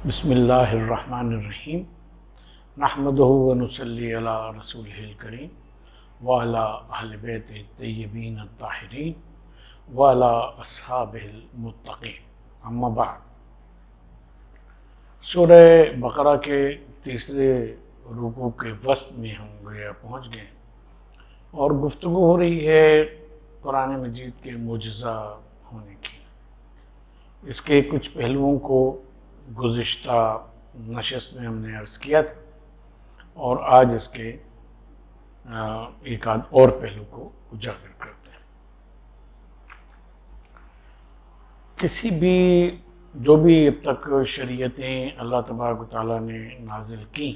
بسم اللہ الرحمن الرحیم نحمدہ و نصلی علی رسولہ الکریم وعلی اہل بیتہ الطیبین الطاہرین وعلی اصحابہ المتقین اما بعد۔ سورہ بقرہ کے تیسرے رکوع کے وسط میں ہم گویا پہنچ گئے اور گفتگو ہو رہی ہے قرآن مجید کے معجزہ ہونے کی۔ اس کے کچھ پہلوؤں کو گزشتہ نشست میں ہم نے عرض کیا تھا اور آج اس کے ایک آدھ اور پہلو کو اجاگر کرتے ہیں۔ کسی بھی جو بھی اب تک شریعتیں اللہ تبارک و تعالیٰ نے نازل کی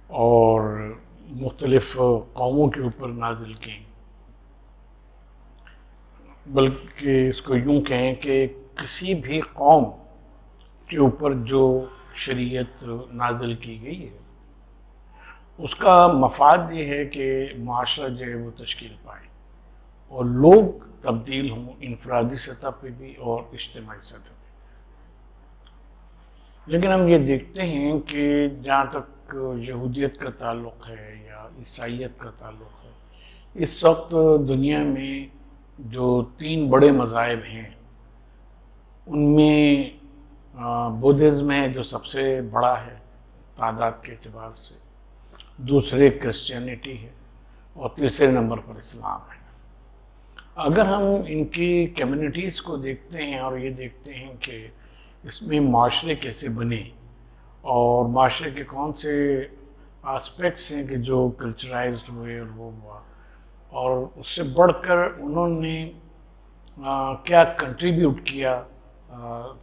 اور مختلف قوموں کے اوپر نازل کی، بلکہ اس کو یوں کہیں کہ کسی بھی قوم کے اوپر جو شریعت نازل کی گئی ہے اس کا مفاد یہ ہے کہ معاشرہ جو ہے وہ تشکیل پائے اور لوگ تبدیل ہوں، انفرادی سطح پہ بھی اور اجتماعی سطح پہ۔ لیکن ہم یہ دیکھتے ہیں کہ جہاں تک یہودیت کا تعلق ہے یا عیسائیت کا تعلق ہے، اس وقت دنیا میں جو تین بڑے مذاہب ہیں ان میں بدھزم ہے جو سب سے بڑا ہے تعداد کے اعتبار سے، دوسرے کرسچینٹی ہے اور تیسرے نمبر پر اسلام ہے۔ اگر ہم ان کی کمیونٹیز کو دیکھتے ہیں اور یہ دیکھتے ہیں کہ اس میں معاشرے کیسے بنے اور معاشرے کے کون سے آسپیکٹس ہیں کہ جو کلچرائزڈ ہوئے اور وہ ہوا، اور اس سے بڑھ کر انہوں نے کیا کنٹریبیوٹ کیا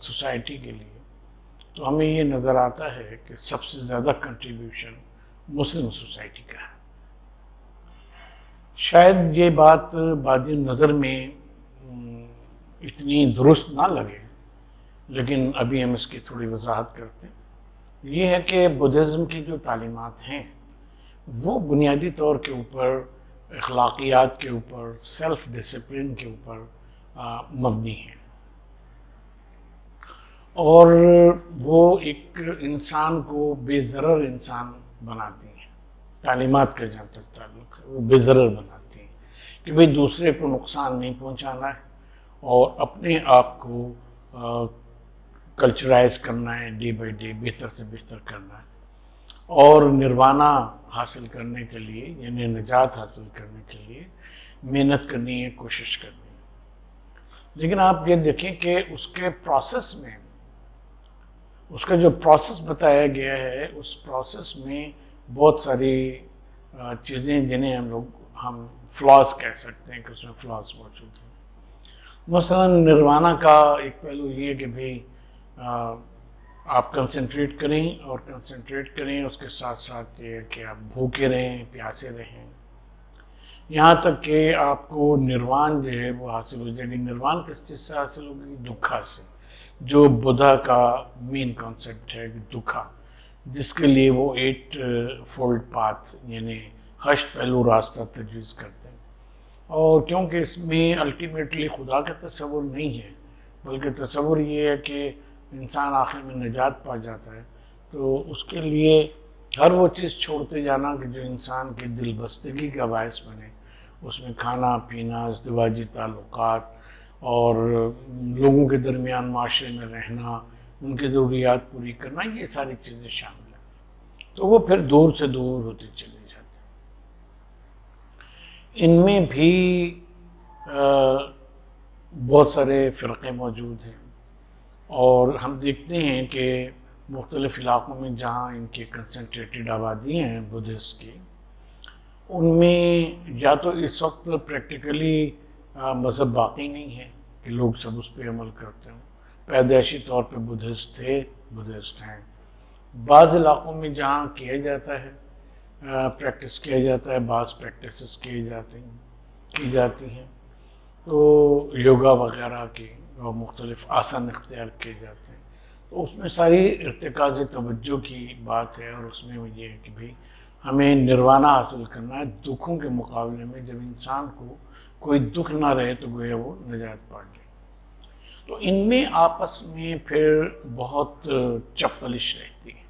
سوسائٹی کے لیے، تو ہمیں یہ نظر آتا ہے کہ سب سے زیادہ کنٹریبیوشن مسلم سوسائٹی کا ہے۔ شاید یہ بات بادی نظر میں اتنی درست نہ لگے، لیکن ابھی ہم اس کی تھوڑی وضاحت کرتے ہیں۔ یہ ہے کہ بدھزم کی جو تعلیمات ہیں وہ بنیادی طور کے اوپر اخلاقیات کے اوپر، سیلف ڈسپلن کے اوپر مبنی ہیں، اور وہ ایک انسان کو بے ضرر انسان بناتی ہیں۔ تعلیمات کا جہاں تک تعلق ہے وہ بے ضرر بناتی ہیں کہ بھئی دوسرے کو نقصان نہیں پہنچانا ہے اور اپنے آپ کو کلچرائز کرنا ہے، ڈے بائی ڈے بہتر سے بہتر کرنا ہے، اور نروانہ حاصل کرنے کے لیے یعنی نجات حاصل کرنے کے لیے محنت کرنی ہے، کوشش کرنی ہے۔ لیکن آپ یہ دیکھیں کہ اس کے پروسیس میں، اس کا جو پروسیس بتایا گیا ہے، اس پروسیس میں بہت ساری چیزیں جنہیں ہم فلاز کہہ سکتے ہیں کہ اس میں فلاز موجود ہیں۔ مثلا نروانہ کا ایک پہلو یہ ہے کہ بھئی آپ کنسنٹریٹ کریں، اور کنسنٹریٹ کریں اس کے ساتھ ساتھ یہ کہ آپ بھوکے رہیں، پیاسے رہیں، یہاں تک کہ آپ کو نروان جو ہے وہ حاصل ہو جائے گی۔ نروان کس چیز سے حاصل ہوگی؟ دکھا سے، جو بدھا کا مین کانسیپٹ ہے، دکھا، جس کے لیے وہ 8 فولڈ پاتھ یعنی 8 پہلو راستہ تجویز کرتے ہیں۔ اور کیونکہ اس میں الٹیمیٹلی خدا کا تصور نہیں ہے، بلکہ تصور یہ ہے کہ انسان آخر میں نجات پا جاتا ہے، تو اس کے لیے ہر وہ چیز چھوڑتے جانا کہ جو انسان کی دل بستگی کا باعث بنے، اس میں کھانا پینا، ازدواجی تعلقات اور لوگوں کے درمیان معاشرے میں رہنا، ان کی ضروریات پوری کرنا، یہ ساری چیزیں شامل ہیں، تو وہ پھر دور سے دور ہوتی چلی جاتی ہیں۔ ان میں بھی بہت سارے فرقے موجود ہیں، اور ہم دیکھتے ہیں کہ مختلف علاقوں میں جہاں ان کی کنسنٹریٹڈ آبادی ہیں بدھسٹ کی، ان میں یا تو اس وقت پریکٹیکلی مذہب باقی نہیں ہے کہ لوگ سب اس پہ عمل کرتے ہوں، پیدائشی طور پہ بدھسٹ تھے، بدھسٹ ہیں۔ بعض علاقوں میں جہاں کیا جاتا ہے، پریکٹس کیا جاتا ہے، بعض پریکٹسز کی جاتی ہیں، تو یوگا وغیرہ کی اور مختلف آسن اختیار کیے جاتے ہیں، تو اس میں ساری ارتکاز توجہ کی بات ہے، اور اس میں وہ یہ ہے کہ بھئی ہمیں نروانہ حاصل کرنا ہے دکھوں کے مقابلے میں۔ جب انسان کو کوئی دکھ نہ رہے تو گویا وہ نجات پا جائے۔ تو ان میں آپس میں پھر بہت چپلش رہتی ہے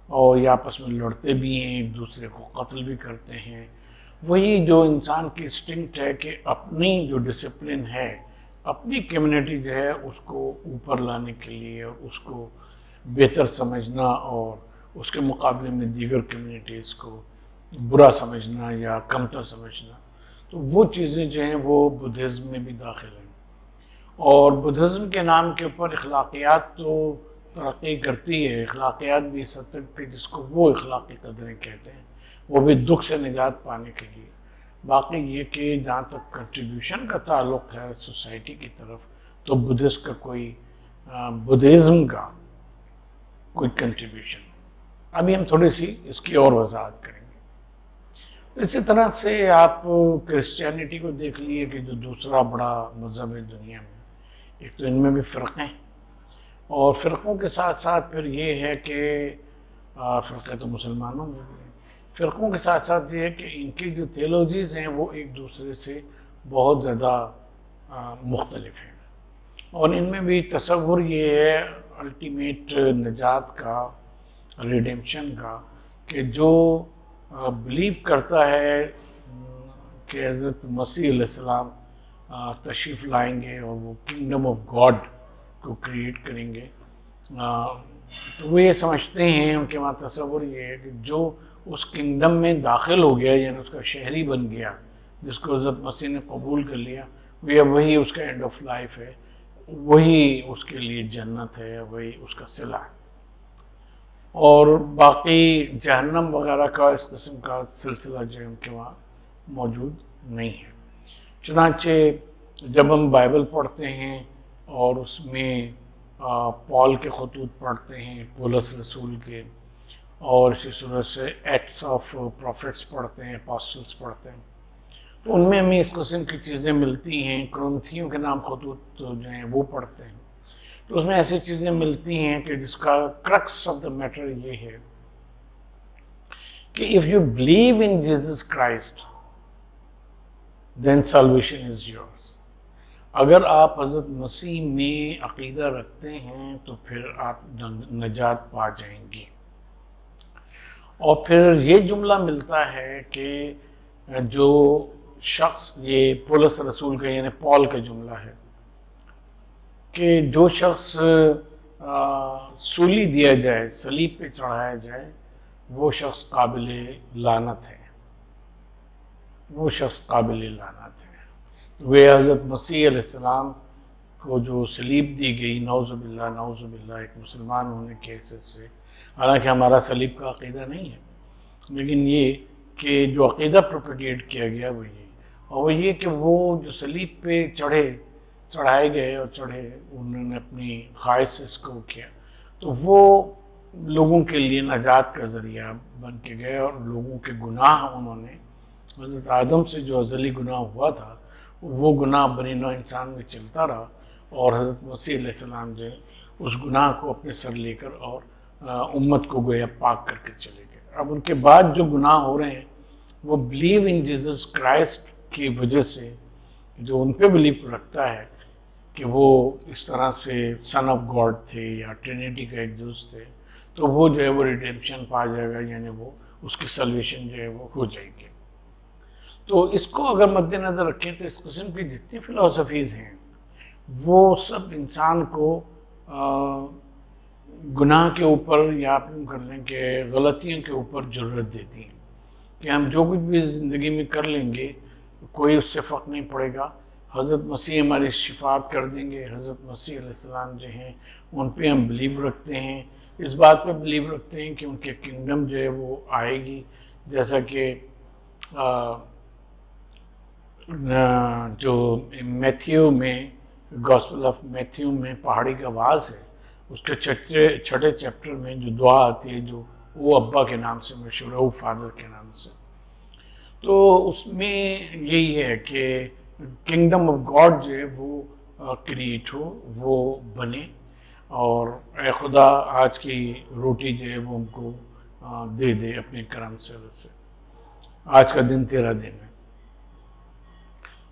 اور یہ آپس میں لڑتے بھی ہیں، ایک دوسرے کو قتل بھی کرتے ہیں۔ وہی جو انسان کی انسٹنکٹ ہے کہ اپنی جو ڈسپلن ہے، اپنی کمیونٹی جو ہے اس کو اوپر لانے کے لیے اور اس کو بہتر سمجھنا اور اس کے مقابلے میں دیگر کمیونٹیز کو برا سمجھنا یا کمتر سمجھنا، تو وہ چیزیں جو ہیں وہ بدھزم میں بھی داخل ہیں۔ اور بدھزم کے نام کے اوپر اخلاقیات تو ترقی کرتی ہے، اخلاقیات بھی اس حد تک کہ جس کو وہ اخلاقی قدریں کہتے ہیں، وہ بھی دکھ سے نجات پانے کے لیے۔ باقی یہ کہ جہاں تک کنٹریبیوشن کا تعلق ہے سوسائٹی کی طرف، تو بدھسٹ کا کوئی بدھزم کا کوئی کنٹریبیوشن، ابھی ہم تھوڑی سی اس کی اور وضاحت کریں گے۔ اسی طرح سے آپ کرسچینٹی کو دیکھ لیے کہ جو دوسرا بڑا مذہب ہے دنیا میں، ایک تو ان میں بھی فرقے ہیں، اور فرقوں کے ساتھ ساتھ پھر یہ ہے کہ فرقے تو مسلمانوں میں بھی ہیں، فرقوں کے ساتھ ساتھ یہ ہے کہ ان کی جو تھیولوجیز ہیں وہ ایک دوسرے سے بہت زیادہ مختلف ہیں، اور ان میں بھی تصور یہ ہے الٹیمیٹ نجات کا، ریڈیمشن کا، کہ جو بلیو کرتا ہے کہ حضرت مسیح علیہ السلام تشریف لائیں گے اور وہ کنگڈم آف گاڈ کو کریٹ کریں گے، تو وہ یہ سمجھتے ہیں، ان کے وہاں تصور یہ ہے کہ جو اس کنگڈم میں داخل ہو گیا یعنی اس کا شہری بن گیا، جس کو حضرت مسیح نے قبول کر لیا، وہی اس کا اینڈ آف لائف ہے، وہی اس کے لیے جنت ہے، وہی اس کا صلہ ہے، اور باقی جہنم وغیرہ کا اس قسم کا سلسلہ جو ہے ان کے وہاں موجود نہیں ہے۔ چنانچہ جب ہم بائبل پڑھتے ہیں اور اس میں پال کے خطوط پڑھتے ہیں، پولس رسول کے، اور اسی صورت سے ایکٹس آف پروفٹس پڑھتے ہیں، اپاسٹلس پڑھتے ہیں، تو ان میں ہمیں اس قسم کی چیزیں ملتی ہیں۔ کرنتھیوں کے نام خطوط جو ہیں وہ پڑھتے ہیں، تو اس میں ایسی چیزیں ملتی ہیں کہ جس کا کرکس آف دا میٹر یہ ہے کہ if you believe in Jesus Christ then salvation is yours۔ اگر آپ حضرت مسیح میں عقیدہ رکھتے ہیں تو پھر آپ نجات پا جائیں گے۔ اور پھر یہ جملہ ملتا ہے کہ جو شخص، یہ پولس رسول کا یعنی پال کا جملہ ہے کہ جو شخص سولی دیا جائے، صلیب پہ چڑھایا جائے، وہ شخص قابل لعنت ہے، وہ شخص قابل لعنت ہے۔ وہ حضرت مسیح علیہ السلام کو جو صلیب دی گئی، نعوذ باللہ ایک مسلمان ہونے کے حیثیت سے، حالانکہ ہمارا صلیب کا عقیدہ نہیں ہے، لیکن یہ کہ جو عقیدہ پروپیگیٹ کیا گیا وہ یہ، اور وہ یہ کہ وہ جو صلیب پہ چڑھائے گئے اور انہوں نے اپنی خواہش سے اس کو کیا، تو وہ لوگوں کے لیے نجات کا ذریعہ بن کے گئے، اور لوگوں کے گناہ انہوں نے، حضرت آدم سے جو ازلی گناہ ہوا تھا وہ گناہ بنی نوع انسان میں چلتا رہا، اور حضرت مسیح علیہ السلام جو اس گناہ کو اپنے سر لے کر اور امت کو گویا پاک کر کے چلے گئے۔ اب ان کے بعد جو گناہ ہو رہے ہیں وہ بلیو ان جیزس کرائسٹ کی وجہ سے، جو ان پہ بلیو رکھتا ہے کہ وہ اس طرح سے سن آف گاڈ تھے یا ٹرینیٹی کا ایک جز تھے، تو وہ جو ہے وہ ریڈیمپشن پا جائے گا، یعنی وہ اس کی سلویشن جو ہے وہ ہو جائے گی۔ تو اس کو اگر مد نظر رکھیں تو اس قسم کی جتنی فلاسفیز ہیں وہ سب انسان کو گناہ کے اوپر، یا آپ یوں کر لیں کہ غلطیوں کے اوپر جرأت دیتی ہیں کہ ہم جو کچھ بھی زندگی میں کر لیں گے کوئی اس سے فرق نہیں پڑے گا، حضرت مسیح ہماری شفاعت کر دیں گے، حضرت مسیح علیہ السلام جو ہیں ان پہ ہم بلیو رکھتے ہیں، اس بات پہ بلیو رکھتے ہیں کہ ان کے کنگڈم جو ہے وہ آئے گی، جیسا کہ جو میتھیو میں، گاسپل آف میتھیو میں پہاڑی کا واز ہے، اس کے چھٹے چیپٹر میں جو دعا آتی ہے جو وہ ابا کے نام سے مشہور ہے، وہ فادر کے نام سے، تو اس میں یہی ہے کہ کنگڈم آف گاڈ جو ہے وہ کریٹ ہو، وہ بنے، اور اے خدا آج کی روٹی جو ہے وہ ہم کو دے دے اپنے کرم سے، آج کا دن تیرا دن ہے۔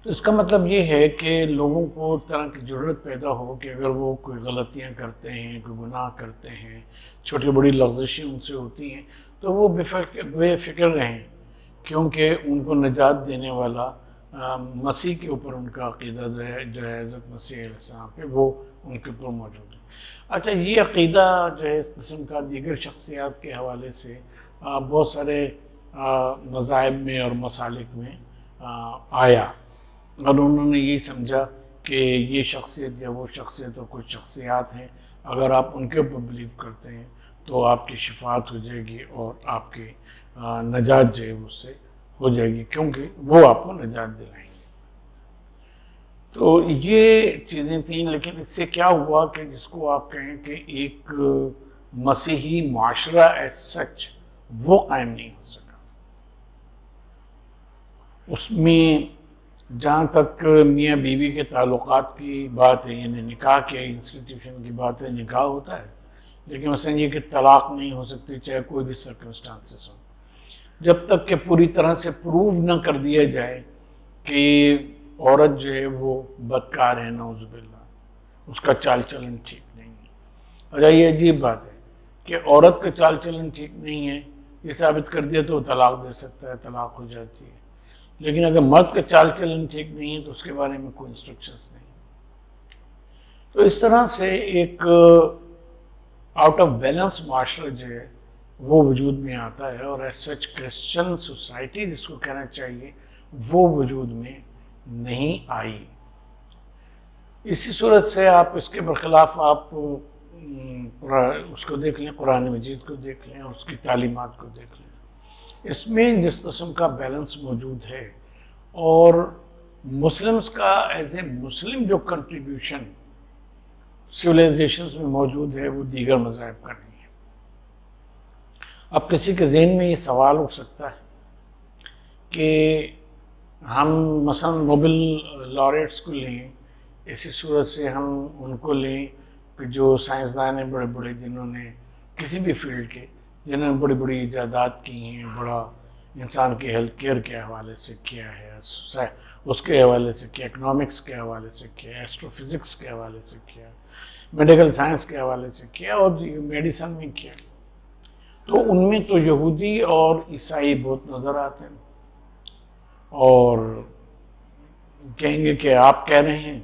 تو اس کا مطلب یہ ہے کہ لوگوں کو ایک طرح کی ضرورت پیدا ہو کہ اگر وہ کوئی غلطیاں کرتے ہیں، کوئی گناہ کرتے ہیں، چھوٹی بڑی لغزشیں ان سے ہوتی ہیں، تو وہ بے فکر رہیں، کیونکہ ان کو نجات دینے والا مسیح کے اوپر ان کا عقیدہ جو ہے حضرت مسیح علیہ السلام پہ، وہ ان کے اوپر موجود ہے۔ اچھا، یہ عقیدہ جو ہے اس قسم کا دیگر شخصیات کے حوالے سے بہت سارے مذاہب میں اور مسالک میں آیا، اور انہوں نے یہی سمجھا کہ یہ شخصیت یا وہ شخصیت اور کچھ شخصیات ہیں، اگر آپ ان کے اوپر بلیو کرتے ہیں تو آپ کی شفاعت ہو جائے گی اور آپ کی نجات جو ہے اس سے ہو جائے گی، کیونکہ وہ آپ کو نجات دلائیں گے۔ تو یہ چیزیں تھیں، لیکن اس سے کیا ہوا کہ جس کو آپ کہیں کہ ایک مسیحی معاشرہ ایز سچ وہ قائم نہیں ہو سکا۔ اس میں جہاں تک میاں بیوی کے تعلقات کی بات ہے، یعنی نکاح کے انسٹیٹیوشن کی بات ہے، نکاح ہوتا ہے، لیکن مثلا یہ کہ طلاق نہیں ہو سکتی چاہے کوئی بھی سرکمسٹانسز ہو، جب تک کہ پوری طرح سے پروو نہ کر دیا جائے کہ عورت جو ہے وہ بدکار ہے، نعوذ باللہ، اس کا چال چلن ٹھیک نہیں ہے۔ اور یہ عجیب بات ہے کہ عورت کا چال چلن ٹھیک نہیں ہے، یہ ثابت کر دیا تو وہ طلاق دے سکتا ہے، طلاق ہو جاتی ہے، لیکن اگر مرد کا چال چلن ٹھیک نہیں ہے تو اس کے بارے میں کوئی انسٹرکشنز نہیں۔ تو اس طرح سے ایک آؤٹ آف بیلنس معاشرہ جو ہے وہ وجود میں آتا ہے، اور ایز سچ کرسچن سوسائٹی جس کو کہنا چاہیے وہ وجود میں نہیں آئی۔ اسی صورت سے آپ اس کے برخلاف آپ اس کو دیکھ لیں، قرآن مجید کو دیکھ لیں اور اس کی تعلیمات کو دیکھ لیں، اس میں جس قسم کا بیلنس موجود ہے، اور مسلمز کا ایز اے مسلم جو کنٹریبیوشن سویلائزیشنز میں موجود ہے وہ دیگر مذاہب کا نہیں ہے۔ اب کسی کے ذہن میں یہ سوال اٹھ سکتا ہے کہ ہم مثلا نوبل لاریٹس کو لیں، اسی صورت سے ہم ان کو لیں کہ جو سائنسدان ہیں بڑے بڑے، جنہوں نے کسی بھی فیلڈ کے، جنہوں نے بڑی بڑی ایجادات کی ہیں، بڑا انسان کے ہیلتھ کیئر کے حوالے سے کیا ہے، اس کے حوالے سے کیا، اکنامکس کے حوالے سے کیا، ایسٹرو فزکس کے حوالے سے کیا، میڈیکل سائنس کے حوالے سے کیا، اور میڈیسن میں کیا، تو ان میں تو یہودی اور عیسائی بہت نظر آتے ہیں، اور کہیں گے کہ آپ کہہ رہے ہیں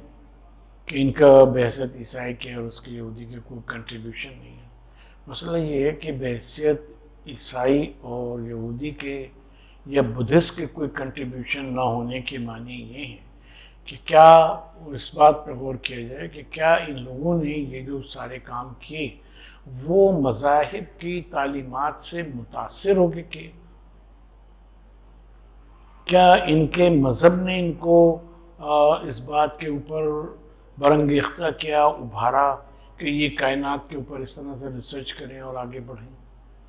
کہ ان کا بحثیت عیسائی کے اور اس کے یہودی کے کوئی کنٹریبیوشن نہیں ہے۔ مسئلہ یہ ہے کہ بحثیت عیسائی اور یہودی کے یا بدھسٹ کے کوئی کنٹریبیوشن نہ ہونے کے معنی یہ ہیں کہ کیا اس بات پر غور کیا جائے کہ کیا ان لوگوں نے یہ جو سارے کام کیے وہ مذاہب کی تعلیمات سے متاثر ہو کے کیے؟ کیا ان کے مذہب نے ان کو اس بات کے اوپر برانگیختہ کیا، ابھارا کہ یہ کائنات کے اوپر اس طرح سے ریسرچ کریں اور آگے بڑھیں؟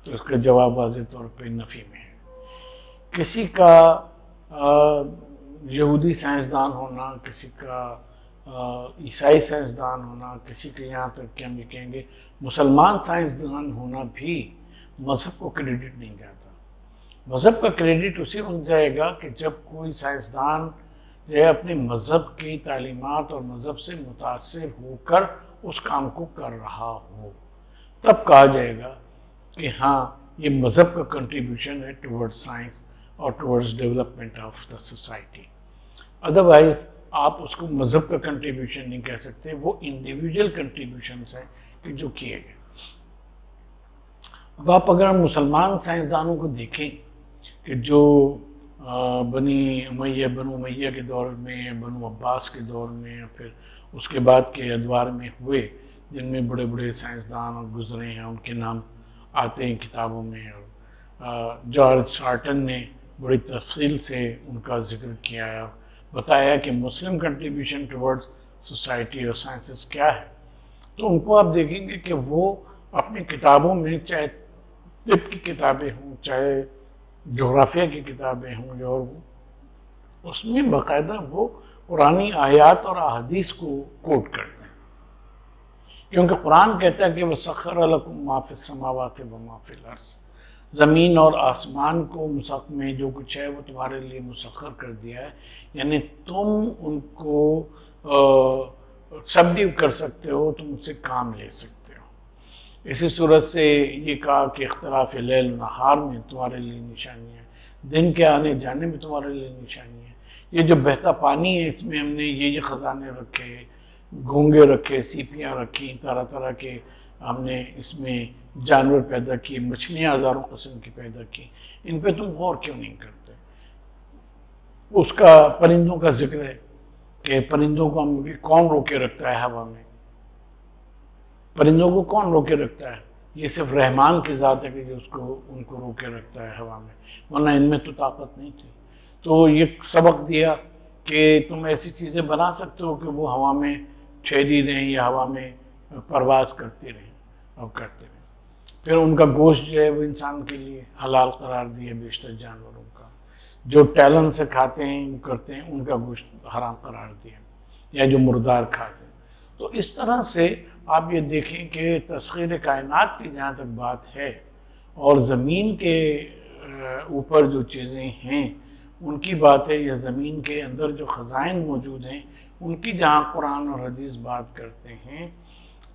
تو اس کا جواب واضح طور پہ نفی میں ہے۔ کسی کا یہودی سائنسدان ہونا، کسی کا عیسائی سائنسدان ہونا، کسی کے یہاں تک کہ ہم یہ کہیں گے مسلمان سائنسدان ہونا بھی مذہب کو کریڈٹ نہیں جاتا۔ مذہب کا کریڈٹ اسی وقت جائے گا کہ جب کوئی سائنسدان جو ہے اپنے مذہب کی تعلیمات اور مذہب سے متاثر ہو کر اس کام کو کر رہا ہو، تب کہا جائے گا کہ ہاں یہ مذہب کا کنٹریبیوشن ہے ٹورڈز سائنس اور towards development of the society. Otherwise آپ اس کو مذہب کا کنٹریبیوشن نہیں کہہ سکتے، وہ انڈیویجول کنٹریبیوشنز ہیں کہ جو کیے گئے۔ اب آپ اگر مسلمان سائنسدانوں کو دیکھیں کہ جو بنو امیہ کے دور میں، بنو عباس کے دور میں، پھر اس کے بعد کے ادوار میں ہوئے، جن میں بڑے بڑے سائنسدان اور گزرے ہیں، ان کے نام آتے ہیں کتابوں میں، اور جارج شارٹن نے بڑی تفصیل سے ان کا ذکر کیا ہے، بتایا کہ مسلم کنٹریبیوشن ٹورڈز سوسائٹی اور سائنسز کیا ہے۔ تو ان کو آپ دیکھیں گے کہ وہ اپنی کتابوں میں، چاہے طب کی کتابیں ہوں، چاہے جغرافیہ کی کتابیں ہوں، اور اس میں باقاعدہ وہ قرآنی آیات اور احادیث کو کوٹ کرتے ہیں، کیونکہ قرآن کہتا ہے کہ وَسَخَّرَ لَكُم مَا فِي السَّمَاوَاتِ وَمَا فِي الْأَرْضِ۔ زمین اور آسمان کو میں جو کچھ ہے وہ تمہارے لیے مسخر کر دیا ہے، یعنی تم ان کو سبڈیو کر سکتے ہو، تم ان سے کام لے سکتے ہو۔ اسی صورت سے یہ کہا کہ اختلاف لیل نہار میں تمہارے لیے نشانی ہے، دن کے آنے جانے میں تمہارے لیے نشانی ہے۔ یہ جو بہتا پانی ہے اس میں ہم نے یہ خزانے رکھے، گھونگے رکھے، سیپیاں رکھی، طرح طرح کے ہم نے اس میں جانور پیدا کیے، مچھلیاں ہزاروں قسم کی پیدا کی، ان پہ تم غور کیوں نہیں کرتے؟ اس کا پرندوں کا ذکر ہے کہ پرندوں کو کون روکے رکھتا ہے ہوا میں؟ پرندوں کو کون روکے رکھتا ہے؟ یہ صرف رحمان کی ذات ہے کہ ان کو روکے رکھتا ہے ہوا میں، ورنہ ان میں تو طاقت نہیں تھی۔ تو یہ سبق دیا کہ تم ایسی چیزیں بنا سکتے ہو کہ وہ ہوا میں ٹھہری رہیں یا ہوا میں پرواز کرتی رہیں اور کرتے رہیں۔ پھر ان کا گوشت جو ہے وہ انسان کے لیے حلال قرار دیا، بیشتر جانوروں کا جو ٹیلن سے کھاتے ہیں کرتے ہیں ان کا گوشت حرام قرار دیا، یا جو مردار کھاتے ہیں۔ تو اس طرح سے آپ یہ دیکھیں کہ تسخیر کائنات کی جہاں تک بات ہے اور زمین کے اوپر جو چیزیں ہیں ان کی بات ہے، یا زمین کے اندر جو خزائن موجود ہیں ان کی جہاں قرآن اور حدیث بات کرتے ہیں،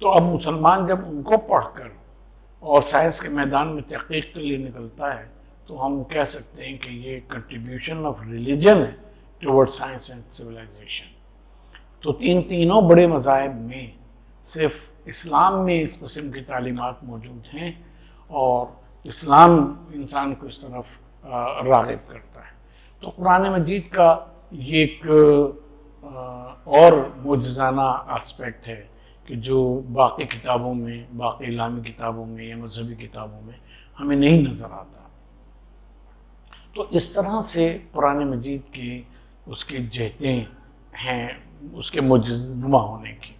تو اب مسلمان جب ان کو پڑھ کر اور سائنس کے میدان میں تحقیق کے لیے نکلتا ہے تو ہم کہہ سکتے ہیں کہ یہ کنٹریبیوشن آف ریلیجن ہے ٹورڈ سائنس اینڈ سویلائزیشن۔ تو تینوں بڑے مذاہب میں صرف اسلام میں اس قسم کی تعلیمات موجود ہیں، اور اسلام انسان کو اس طرف راغب کرتا ہے۔ تو قرآن مجید کا یہ ایک اور معجزانہ اسپیکٹ ہے کہ جو باقی کتابوں میں، باقی اسلامی کتابوں میں یا مذہبی کتابوں میں ہمیں نہیں نظر آتا۔ تو اس طرح سے قرآن مجید کی اس کی جہتیں ہیں اس کے معجزہ ہونے کی۔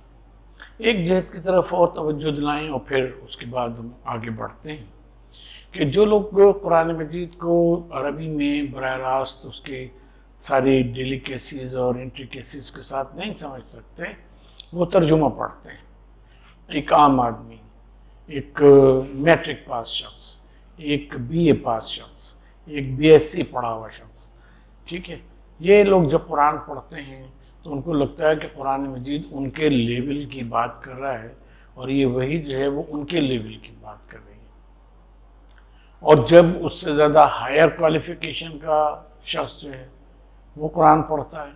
ایک جہت کی طرف اور توجہ دلائیں اور پھر اس کے بعد ہم آگے بڑھتے ہیں کہ جو لوگ قرآن مجید کو عربی میں براہ راست اس کی ساری ڈیلیکیسیز اور انٹریکیسیز کے ساتھ نہیں سمجھ سکتے، وہ ترجمہ پڑھتے ہیں۔ ایک عام آدمی، ایک میٹرک پاس شخص، ایک بی اے پاس شخص، ایک بی ایس سی پڑھا ہوا شخص، ٹھیک ہے، یہ لوگ جب قرآن پڑھتے ہیں تو ان کو لگتا ہے کہ قرآن مجید ان کے لیول کی بات کر رہا ہے، اور یہ وہی جو ہے وہ ان کے لیول کی بات کر رہی ہے۔ اور جب اس سے زیادہ ہائر کوالیفیکیشن کا شخص جو ہے وہ قرآن پڑھتا ہے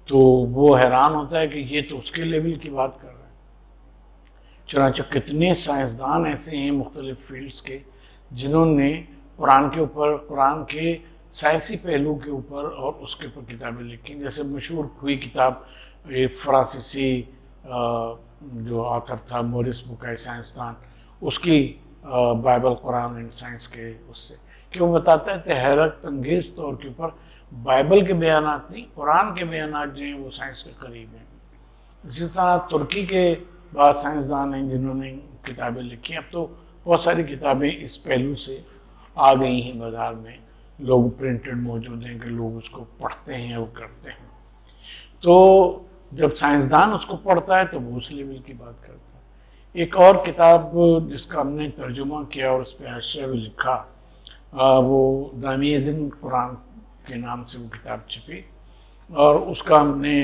تو وہ حیران ہوتا ہے کہ یہ تو اس کے لیول کی بات کر رہا ہے۔ چنانچہ کتنے سائنسدان ایسے ہیں مختلف فیلڈز کے جنہوں نے قرآن کے اوپر، قرآن کے سائنسی پہلو کے اوپر اور اس کے اوپر کتابیں لکھی، جیسے مشہور ہوئی کتاب فرانسیسی جو آتھر تھا موریس بوکائے سائنسدان، اس کی بائبل قرآن اینڈ سائنس کے اس سے، کہ وہ بتاتا ہے حیرت انگیز طور کے اوپر بائبل کے بیانات نہیں، قرآن کے بیانات جو ہیں وہ سائنس کے قریب ہیں۔ اسی طرح ترکی کے بعض سائنسدان ہیں جنہوں نے کتابیں لکھی ہیں، اب تو بہت ساری کتابیں اس پہلو سے آ گئی ہیں بازار میں، لوگ پرنٹڈ موجود ہیں کہ لوگ اس کو پڑھتے ہیں اور کرتے ہیں۔ تو جب سائنسدان اس کو پڑھتا ہے تو وہ اس لیول کی بات کرتا ہے۔ ایک اور کتاب جس کا ہم نے ترجمہ کیا اور اس پہ حاشیہ بھی لکھا، وہ دی امیزنگ قرآن کے نام سے وہ کتاب چھپی، اور اس کا ہم نے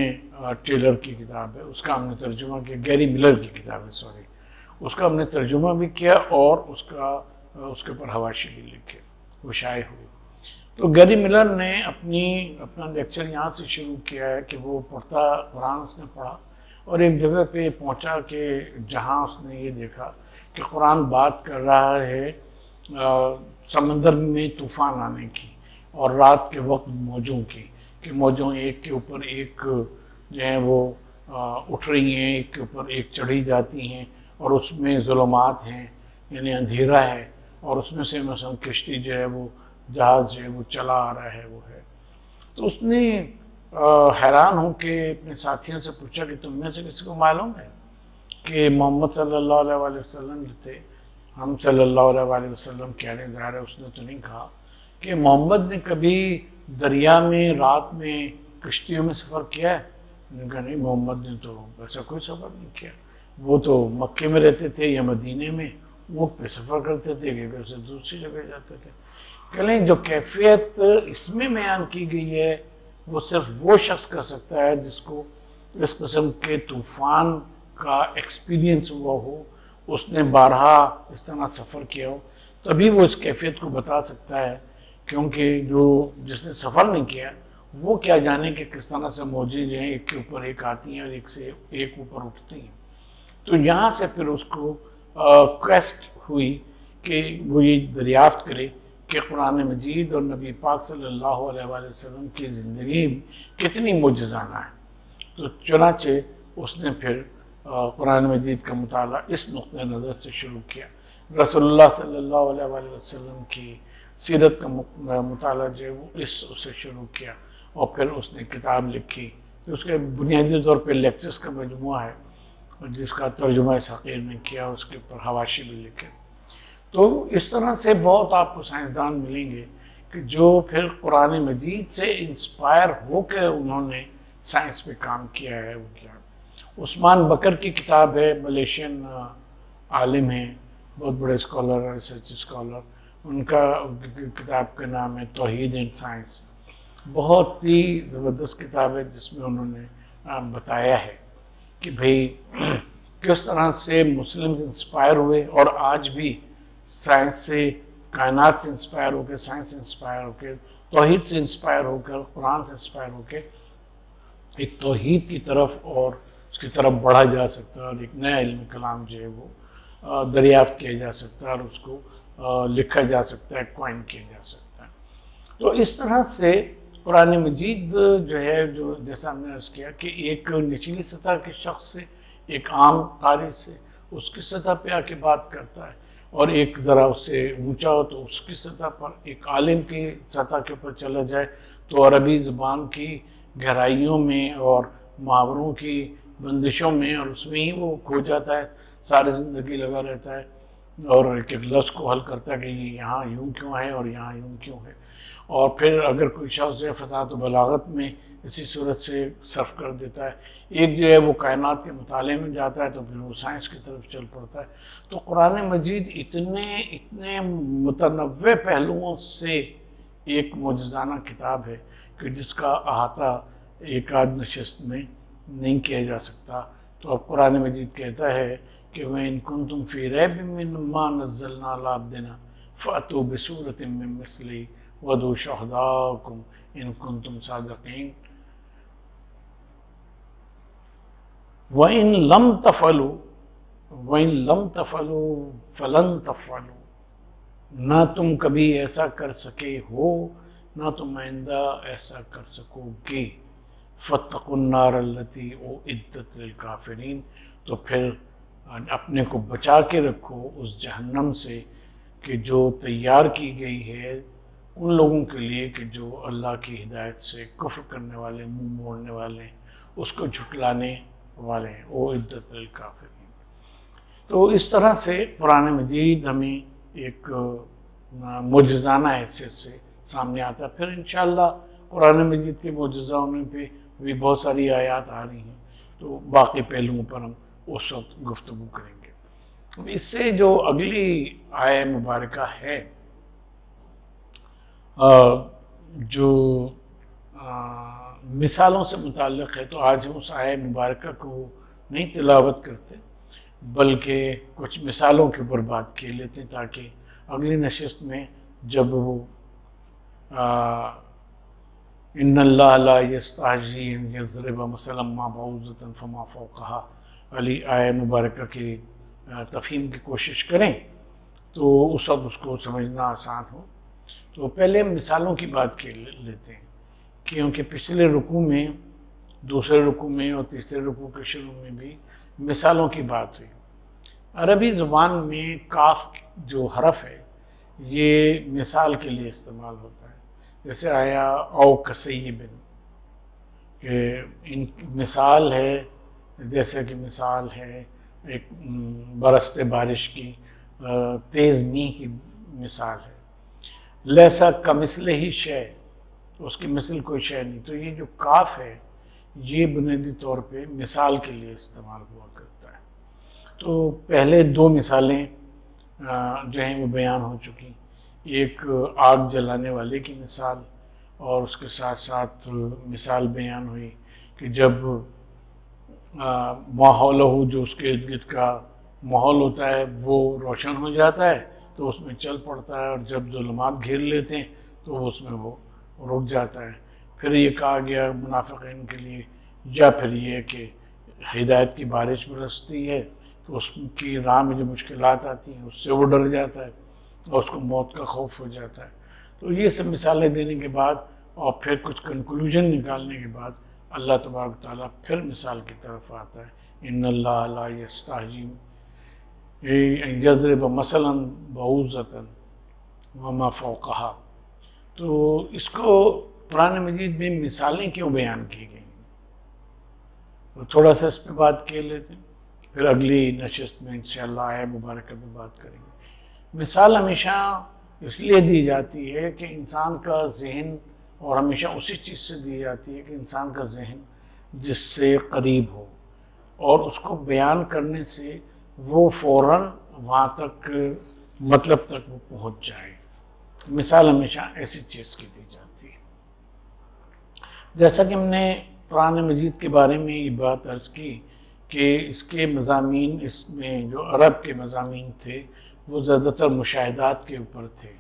ٹیلر کی کتاب ہے، اس کا ہم نے ترجمہ کیا، گیری ملر کی کتاب ہے سوری، اس کا ہم نے ترجمہ بھی کیا اور اس کے اوپر حواشی بھی لکھے، وہ شائع ہوئی۔ تو گیری ملر نے اپنا لیکچر یہاں سے شروع کیا ہے کہ وہ قرآن اس نے پڑھا اور ایک جگہ پہ پہنچا کہ جہاں اس نے یہ دیکھا کہ قرآن بات کر رہا ہے سمندر میں طوفان آنے کی اور رات کے وقت موجوں کی، کہ موجوں ایک کے اوپر ایک جو ہیں وہ اٹھ رہی ہیں، ایک کے اوپر ایک چڑھی جاتی ہیں، اور اس میں ظلمات ہیں یعنی اندھیرا ہے، اور اس میں سے مثلا کشتی جو ہے وہ جہاز جو ہے وہ چلا آ رہا ہے وہ ہے۔ تو اس نے حیران ہو کے اپنے ساتھیوں سے پوچھا کہ تم میں سے کسی کو معلوم ہے کہ محمد صلی اللہ علیہ وآلہ وسلم جو تھے، ہم صلی اللہ علیہ وآلہ وسلم کہہ رہے ہیں، ظاہر ہے اس نے تو نہیں کہا کہ محمد نے کبھی دریا میں رات میں کشتیوں میں سفر کیا ہے؟ انہوں نے کہا نہیں، محمد نے تو ایسا کوئی سفر نہیں کیا، وہ تو مکے میں رہتے تھے یا مدینے میں، اونٹ پہ سفر کرتے تھے، ایک جگہ سے دوسری جگہ جاتے تھے۔ کہیں جو کیفیت اس میں بیان کی گئی ہے وہ صرف وہ شخص کر سکتا ہے جس کو اس قسم کے طوفان کا ایکسپیرینس ہوا ہو، اس نے بارہا اس طرح سفر کیا ہو، تبھی وہ اس کیفیت کو بتا سکتا ہے، کیونکہ جس نے سفر نہیں کیا وہ کیا جانے کہ کس طرح سے موجیں جو ہیں ایک کے اوپر ایک آتی ہیں اور ایک سے ایک اوپر اٹھتی ہیں۔ تو یہاں سے پھر اس کو کویسٹ ہوئی کہ وہ یہ دریافت کرے کہ قرآن مجید اور نبی پاک صلی اللہ علیہ وآلہ وسلم کی زندگی کتنی معجزانہ ہے۔ تو چنانچہ اس نے پھر قرآن مجید کا مطالعہ اس نقطۂ نظر سے شروع کیا، رسول اللہ صلی اللہ علیہ وآلہ وسلم کی سیرت کا مطالعہ جو ہے وہ اسے شروع کیا، اور پھر اس نے کتاب لکھی، اس کے بنیادی طور پہ لیکچرز کا مجموعہ ہے جس کا ترجمہ اس حقیر نے کیا، اس کے اوپر حواشی بھی لکھے۔ تو اس طرح سے بہت آپ کو سائنسدان ملیں گے کہ جو پھر قرآن مجید سے انسپائر ہو کے انہوں نے سائنس پہ کام کیا ہے۔ وہ کیا عثمان بکر کی کتاب ہے، ملیشین عالم ہیں، بہت بڑے اسکالر، ریسرچ اسکالر، ان کا کتاب کا نام ہے توحید اینڈ سائنس۔ بہت ہی زبردست کتاب ہے جس میں انہوں نے بتایا ہے کہ بھئی کس طرح سے مسلمز انسپائر ہوئے، اور آج بھی سائنس سے، کائنات سے انسپائر ہو کے، سائنس سے انسپائر ہو کے، توحید سے انسپائر ہو کر، قرآن سے انسپائر ہو کے ایک توحید کی طرف اور اس کی طرف بڑھا جا سکتا ہے، اور ایک نیا علم کلام جو ہے وہ دریافت کیا جا سکتا ہے اور اس کو لکھا جا سکتا ہے، کوائن کیا جا سکتا ہے۔ تو اس طرح سے قرآن مجید جو ہے، جو جیسا ہم نے عرض کیا کہ ایک نچلی سطح کے شخص سے، ایک عام قاری سے، اس کی سطح پہ آ کے بات کرتا ہے، اور ایک ذرا اس سے اونچا ہو تو اس کی سطح پر، ایک عالم کی سطح کے اوپر چلا جائے تو عربی زبان کی گہرائیوں میں اور محاوروں کی بندشوں میں، اور اس میں ہی وہ کھو جاتا ہے، ساری زندگی لگا رہتا ہے اور ایک ایک لفظ کو حل کرتا ہے کہ یہ یہاں یوں کیوں ہے اور یہاں یوں کیوں ہے۔ اور پھر اگر کوئی شخص جو ہے فصاحت و بلاغت میں اسی صورت سے صرف کر دیتا ہے، ایک جو ہے وہ کائنات کے مطالعے میں جاتا ہے تو پھر وہ سائنس کی طرف چل پڑتا ہے۔ تو قرآن مجید اتنے متنوع پہلوؤں سے ایک معجزانہ کتاب ہے کہ جس کا احاطہ ایک آدھ نشست میں نہیں کیا جا سکتا۔ تو اب قرآن مجید کہتا ہے کہ وَإِن كُنتُمْ فِي رَيْبٍ مِّمَّا نَزَّلْنَا عَلَىٰ عَبْدِنَا فَأْتُوا بِسُورَةٍ مِّن مِّثْلِهِ وَادْعُوا شُهَدَاءَكُمْ إِن كُنتُمْ صَادِقِينَ وَإِن لَمْ تَفْعَلُوا فَلَن تَفْعَلُوا، نہ تم کبھی ایسا کر سکے ہو، نہ تم آئندہ ایسا کر سکو گے۔ فَاتَّقُوا النَّارَ الَّتِي أُعِدَّتْ لِلْكَافِرِينَ، تو پھر اپنے کو بچا کے رکھو اس جہنم سے کہ جو تیار کی گئی ہے ان لوگوں کے لیے کہ جو اللہ کی ہدایت سے کفر کرنے والے، منہ موڑنے والے، اس کو جھٹلانے والے ہیں، أُعِدَّتْ لِلْكَافِرِينَ۔ تو اس طرح سے قرآن مجید ہمیں ایک معجزانہ حیثیت سے سامنے آتا ہے۔ پھر انشاءاللہ قرآن مجید کے معجزہ ہونے پہ بھی بہت ساری آیات آ رہی ہیں، تو باقی پہلوؤں پر ہم اس وقت گفتگو کریں گے۔ اس سے جو اگلی آیہ مبارکہ ہے جو مثالوں سے متعلق ہے، تو آج ہم اس آیہ مبارکہ کو نہیں تلاوت کرتے بلکہ کچھ مثالوں کے اوپر بات کر لیتے ہیں تاکہ اگلی نشست میں جب وہ ان اللہ لا یستحیی ان یضرب مثلا ما بعوضۃ فما فوقها علی آیہ مبارکہ کی تفہیم کی کوشش کریں تو اس وقت اس کو سمجھنا آسان ہو۔ تو پہلے ہم مثالوں کی بات کر لیتے ہیں، کیونکہ پچھلے رکوع میں، دوسرے رکوع میں اور تیسرے رکوع کے شروع میں بھی مثالوں کی بات ہوئی۔ عربی زبان میں کاف جو حرف ہے یہ مثال کے لیے استعمال ہوتا ہے، جیسے آیا او کسیبن، کہ ان مثال ہے، جیسے کہ مثال ہے ایک برستے بارش کی، تیز میںہ کی مثال ہے۔ لیسا کمثلہ ہی شے، اس کی مثل کوئی شے نہیں۔ تو یہ جو کاف ہے یہ بنیادی طور پہ مثال کے لیے استعمال ہوا کرتا ہے۔ تو پہلے دو مثالیں جو ہیں وہ بیان ہو چکی. ایک آگ جلانے والے کی مثال، اور اس کے ساتھ ساتھ مثال بیان ہوئی کہ جب ماحول ہو، جو اس کے ارد گرد کا ماحول ہوتا ہے وہ روشن ہو جاتا ہے تو اس میں چل پڑتا ہے، اور جب ظلمات گھیر لیتے ہیں تو اس میں وہ رک جاتا ہے. پھر یہ کہا گیا منافقین کے لیے، یا پھر یہ کہ ہدایت کی بارش برستی ہے تو اس کی راہ میں جو مشکلات آتی ہیں اس سے وہ ڈر جاتا ہے اور اس کو موت کا خوف ہو جاتا ہے. تو یہ سب مثالیں دینے کے بعد اور پھر کچھ کنکلوژن نکالنے کے بعد اللہ تبارک تعالیٰ پھر مثال کی طرف آتا ہے. ان اللہ لا یستحیی ان یضرب مثلا بعوضۃ وما فوقہا. تو اس کو قرآن مجید میں مثالیں کیوں بیان کی گئی ہیں، تو تھوڑا سا اس پہ بات کر لیتے ہیں، پھر اگلی نشست میں انشاءاللہ آیہ مبارکہ پہ بات کریں گے. مثال ہمیشہ اس لیے دی جاتی ہے کہ انسان کا ذہن، اور ہمیشہ اسی چیز سے دی جاتی ہے کہ انسان کا ذہن جس سے قریب ہو اور اس کو بیان کرنے سے وہ فوراً وہاں تک مطلب تک وہ پہنچ جائے. مثال ہمیشہ ایسی چیز کی دی جاتی ہے. جیسا کہ ہم نے قرآن مجید کے بارے میں یہ بات عرض کی کہ اس کے مضامین، اس میں جو عرب کے مضامین تھے وہ زیادہ تر مشاہدات کے اوپر تھے،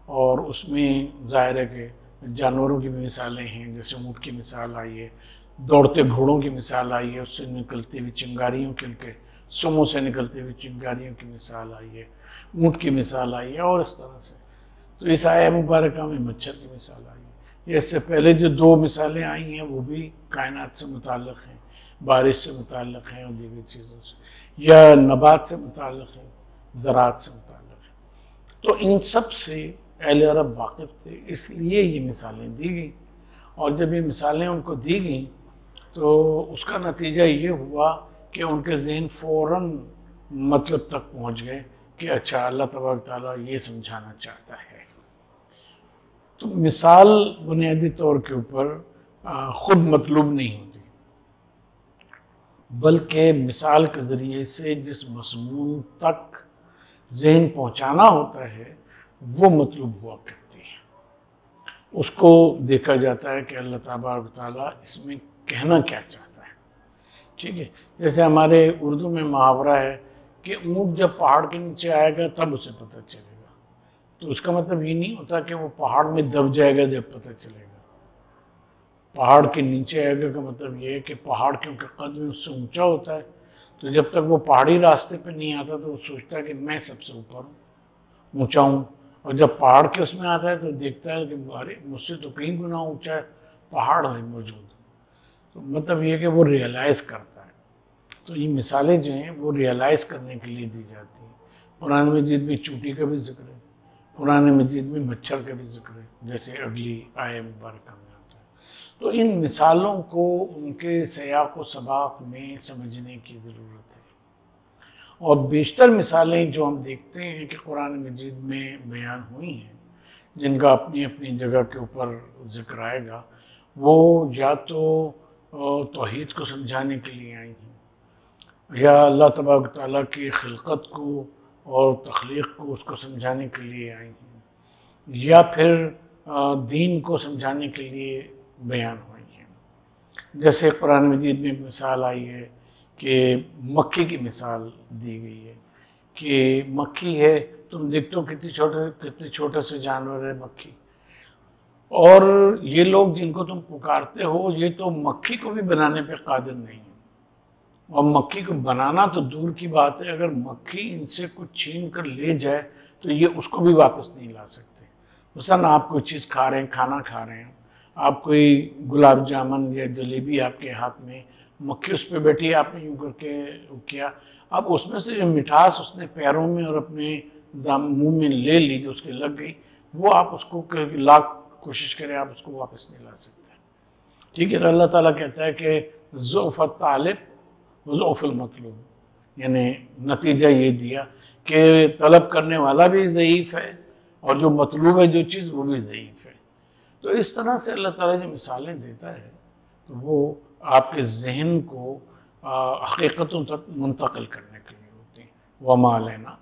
اور اس میں ظاہر ہے کہ جانوروں کی بھی مثالیں ہیں، جیسے اونٹ کی مثال آئی ہے، دوڑتے گھوڑوں کی مثال آئی ہے، اس سے نکلتی ہوئی چنگاریوں کے، ان کے سموں سے نکلتی ہوئی چنگاریوں کی مثال آئی ہے، اونٹ کی مثال آئی ہے، اور اس طرح سے. تو اس آیہ مبارکہ میں مچھر کی مثال آئی ہے. اس سے پہلے جو دو مثالیں آئی ہیں وہ بھی کائنات سے متعلق ہیں، بارش سے متعلق ہیں اور دیگر چیزوں سے، یا نبات سے متعلق ہیں، زراعت سے متعلق ہیں. تو ان سب سے اہل عرب واقف تھے، اس لیے یہ مثالیں دی گئیں. اور جب یہ مثالیں ان کو دی گئیں تو اس کا نتیجہ یہ ہوا کہ ان کے ذہن فوراً مطلب تک پہنچ گئے کہ اچھا اللہ تبارک تعالیٰ یہ سمجھانا چاہتا ہے. تو مثال بنیادی طور کے اوپر خود مطلوب نہیں ہوتی، بلکہ مثال کے ذریعے سے جس مضمون تک ذہن پہنچانا ہوتا ہے وہ مطلوب ہوا کرتی ہے. اس کو دیکھا جاتا ہے کہ اللہ تبارک تعالیٰ اس میں کہنا کیا چاہتا ہے. ٹھیک ہے، جیسے ہمارے اردو میں محاورہ ہے کہ اونٹ جب پہاڑ کے نیچے آئے گا تب اسے پتہ چلے گا. تو اس کا مطلب یہ نہیں ہوتا کہ وہ پہاڑ میں دب جائے گا جب پتہ چلے گا. پہاڑ کے نیچے آئے گا کا مطلب یہ ہے کہ پہاڑ کیونکہ قد میں اس سے اونچا ہوتا ہے، تو جب تک وہ پہاڑی راستے پہ نہیں آتا تو وہ سوچتا ہے کہ میں سب سے اوپر ہوں، اونچا ہوں. اور جب پہاڑ کے اس میں آتا ہے تو دیکھتا ہے کہ مجھ سے تو کہیں گنا اونچا ہے، پہاڑ ہے موجود. تو مطلب یہ کہ وہ ریئلائز کرتا ہے. تو یہ مثالیں جو ہیں وہ ریئلائز کرنے کے لیے دی جاتی ہیں. قرآن مجید میں چونٹی کا بھی ذکر ہے، قرآن مجید میں مچھر کا بھی ذکر ہے، جیسے اگلی آیہ مبارکہ میں آتا ہے. تو ان مثالوں کو ان کے سیاق و سباق میں سمجھنے کی ضرورت ہے. اور بیشتر مثالیں جو ہم دیکھتے ہیں کہ قرآن مجید میں بیان ہوئی ہیں، جن کا اپنی اپنی جگہ کے اوپر ذکر آئے گا، وہ یا تو توحید کو سمجھانے کے لیے آئی ہیں، یا اللہ تبارک تعالیٰ کی خلقت کو اور تخلیق کو اس کو سمجھانے کے لیے آئی ہیں، یا پھر دین کو سمجھانے کے لیے بیان ہوئی ہیں. جیسے قرآن مجید میں مثال آئی ہے کہ مکھی کی مثال دی گئی ہے کہ مکھی ہے، تم دیکھتے ہو کتنے چھوٹے سے جانور ہے مکھی، اور یہ لوگ جن کو تم پکارتے ہو یہ تو مکھی کو بھی بنانے پہ قادر نہیں ہے. اور مکھی کو بنانا تو دور کی بات ہے، اگر مکھی ان سے کچھ چھین کر لے جائے تو یہ اس کو بھی واپس نہیں لا سکتے. مثلاً آپ کوئی چیز کھا رہے ہیں، کھانا کھا رہے ہیں، آپ کوئی گلاب جامن یا جلیبی آپ کے ہاتھ میں، مکھی اس پہ بیٹھی ہے، آپ نے یوں کر کے کیا، اب اس میں سے جو مٹھاس اس نے پیروں میں اور اپنے منہ میں لے لی، جو اس کے لگ گئی، وہ آپ اس کو لاکھ کوشش کریں آپ اس کو واپس نہیں لا سکتے. ٹھیک ہے، تو اللہ تعالیٰ کہتا ہے کہ ضعف الطالب و ضعف المطلوب، یعنی نتیجہ یہ دیا کہ طلب کرنے والا بھی ضعیف ہے اور جو مطلوب ہے جو چیز وہ بھی ضعیف ہے. تو اس طرح سے اللہ تعالیٰ جو مثالیں دیتا ہے تو وہ آپ کے ذہن کو حقیقتوں تک منتقل کرنے کے لیے ہوتی ہیں. وما علینا